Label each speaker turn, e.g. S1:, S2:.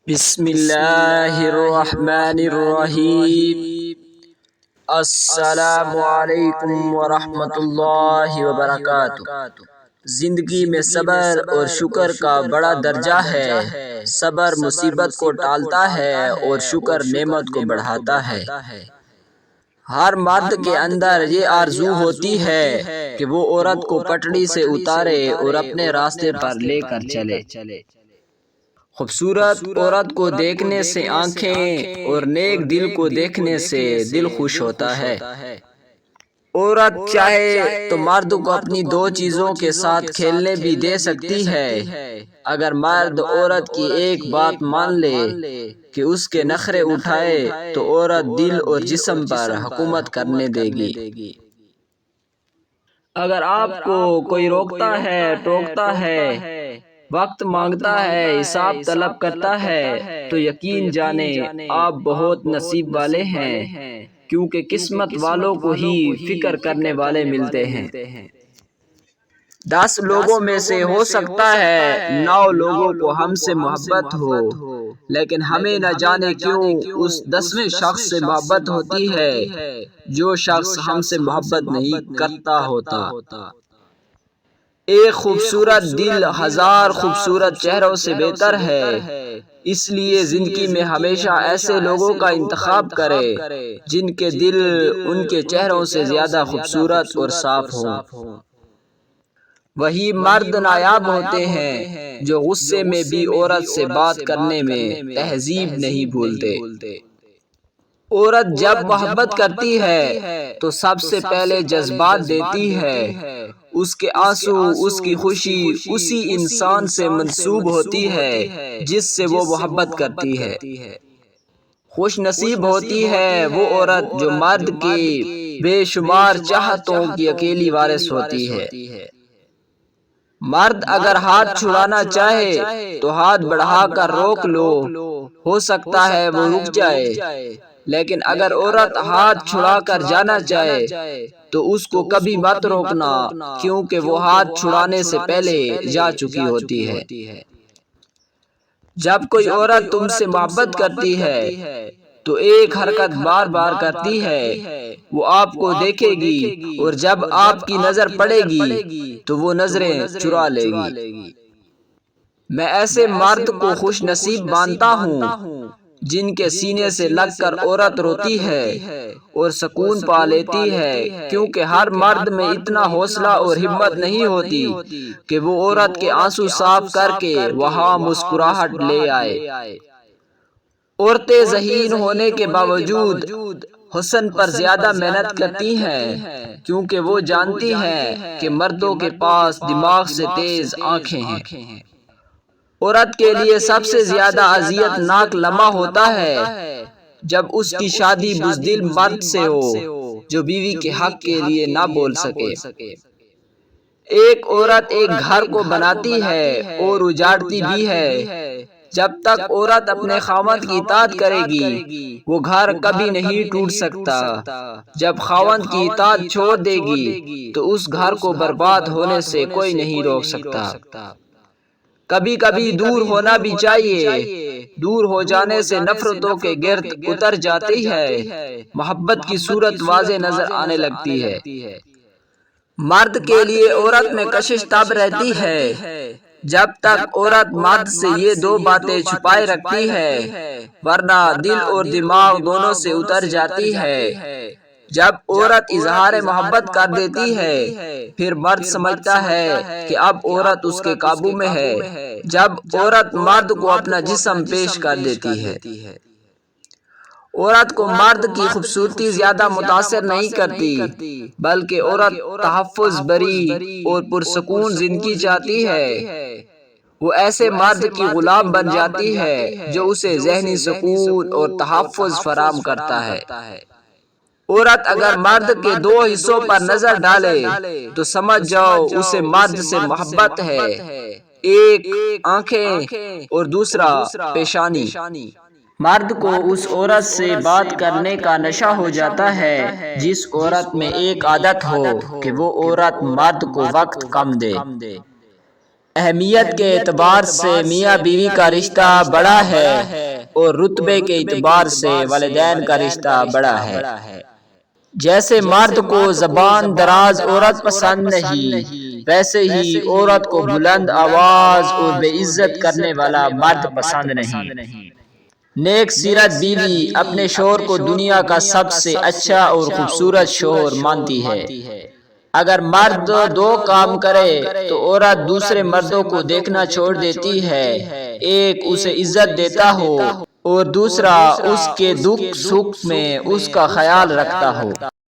S1: بسم اللہ الرحمن الرحیم۔ السلام علیکم ورحمۃ اللہ وبرکاتہ۔ زندگی میں صبر اور شکر کا بڑا درجہ ہے۔ صبر مصیبت کو ٹالتا ہے اور شکر نعمت کو بڑھاتا ہے۔ ہر مرد کے اندر یہ آرزو ہوتی ہے کہ وہ عورت کو پٹڑی سے اتارے اور اپنے راستے پر لے کر چلے۔ خوبصورت عورت کو دیکھنے سے آنکھیں اور نیک دل کو دیکھنے سے دل خوش ہوتا ہے۔ عورت چاہے تو مرد کو اپنی دو چیزوں کے ساتھ کھیلنے بھی دے سکتی ہے۔ اگر مرد عورت کی ایک بات مان لے کہ اس کے نخرے اٹھائے تو عورت دل اور جسم پر حکومت کرنے دے گی۔ اگر آپ کو کوئی روکتا ہے، ٹوکتا ہے، وقت مانگتا ہے، حساب طلب کرتا ہے تو یقین جانیں آپ بہت نصیب والے ہیں، کیونکہ قسمت والوں کو ہی فکر کرنے والے ملتے ہیں۔ 10 لوگوں میں سے ہو سکتا ہے 9 لوگوں کو ہم سے محبت ہو، لیکن ہمیں نہ جانے کیوں اس 10ویں شخص سے محبت ہوتی ہے جو شخص ہم سے محبت نہیں کرتا ہوتا۔ ایک خوبصورت دل 1000 خوبصورت چہروں سے بہتر ہے، اس لیے زندگی میں ہمیشہ ایسے لوگوں کا انتخاب کرے جن کے دل ان کے چہروں سے زیادہ خوبصورت اور صاف ہوں۔ وہی مرد نایاب ہوتے ہیں جو غصے میں بھی عورت سے بات کرنے میں تہذیب نہیں بھولتے۔ عورت جب محبت کرتی ہے تو سب سے پہلے جذبات دیتی ہے۔ اس کے آنسو، اس کی خوشی اسی انسان سے منسوب ہوتی ہے جس سے وہ محبت کرتی ہے۔ خوش نصیب ہوتی ہے وہ عورت جو مرد کی بے شمار چاہتوں کی اکیلی وارث ہوتی ہے۔ مرد اگر ہاتھ چھڑانا چاہے تو ہاتھ بڑھا کر روک لو، ہو سکتا ہے وہ رک جائے، لیکن اگر عورت ہاتھ چھڑا کر جانا چاہے تو اس کو کبھی مت روکنا، کیونکہ وہ ہاتھ چھڑانے سے پہلے جا چکی ہوتی ہے۔ جب کوئی عورت تم سے محبت کرتی ہے تو ایک حرکت بار بار کرتی ہے، وہ آپ کو دیکھے گی اور جب آپ کی نظر پڑے گی تو وہ نظریں چرا لے گی۔ میں ایسے مرد کو خوش نصیب مانتا ہوں جن کے سینے سے لگ کر عورت روتی ہے اور سکون پا لیتی ہے، کیونکہ ہر مرد میں اتنا حوصلہ اور ہمت نہیں ہوتی کہ وہ عورت کے آنسو صاف کر کے وہاں مسکراہٹ لے آئے۔ عورتیں ذہین ہونے کے باوجود حسن پر زیادہ محنت کرتی ہیں، کیونکہ وہ جانتی ہیں کہ مردوں کے پاس دماغ سے تیز آنکھیں ہیں۔ عورت کے لیے سب سے زیادہ اذیت ناک لمحہ ہوتا ہے جب اس کی شادی بزدل مرد سے ہو جو بیوی کے حق کے لیے نہ بول سکے۔ ایک عورت ایک گھر کو بناتی ہے اور اجاڑتی بھی ہے۔ جب تک عورت اپنے خاوند کی اطاعت کرے گی وہ گھر کبھی نہیں ٹوٹ سکتا، جب خاوند کی اطاعت چھوڑ دے گی تو اس گھر کو برباد ہونے سے کوئی نہیں روک سکتا۔ کبھی کبھی دور ہونا بھی چاہیے، دور ہو جانے سے نفرتوں کے گرد اتر جاتی ہے، محبت کی صورت واضح نظر آنے لگتی ہے۔ مرد کے لیے عورت میں کشش تب رہتی ہے جب تک عورت مرد سے یہ 2 باتیں چھپائے رکھتی ہے، ورنہ دل اور دماغ دونوں سے اتر جاتی ہے۔ جب عورت اظہار محبت کر دیتی ہے پھر مرد سمجھتا ہے کہ اب عورت اس کے قابو میں ہے۔ جب عورت مرد کو اپنا جسم پیش کر دیتی ہے، عورت کو مرد کی خوبصورتی زیادہ متاثر نہیں کرتی، بلکہ عورت تحفظ بری اور پرسکون زندگی چاہتی ہے۔ وہ ایسے مرد کی غلام بن جاتی ہے جو اسے ذہنی سکون اور تحفظ فراہم کرتا ہے۔ عورت اگر مرد کے 2 حصوں پر نظر ڈالے تو سمجھ جاؤ اسے مرد سے محبت ہے، ایک آنکھیں اور دوسرا پیشانی۔ مرد کو اس عورت سے بات کرنے کا نشہ ہو جاتا ہے جس عورت میں ایک عادت ہو کہ وہ عورت مرد کو وقت کم دے۔ اہمیت کے اعتبار سے میاں بیوی کا رشتہ بڑا ہے اور رتبے کے اعتبار سے والدین کا رشتہ بڑا ہے۔ جیسے مرد کو زبان دراز عورت پسند نہیں، ویسے ہی عورت کو بلند آواز اور بے عزت کرنے والا مرد پسند نہیں۔ نیک سیرت بیوی اپنے شوہر کو دنیا کا سب سے اچھا اور خوبصورت شوہر مانتی ہے۔ اگر مرد دو کام کرے تو عورت دوسرے مردوں کو دیکھنا چھوڑ دیتی ہے، ایک اسے عزت دیتا ہو اور دوسرا اس کے دکھ سکھ میں اس کا خیال رکھتا ہو۔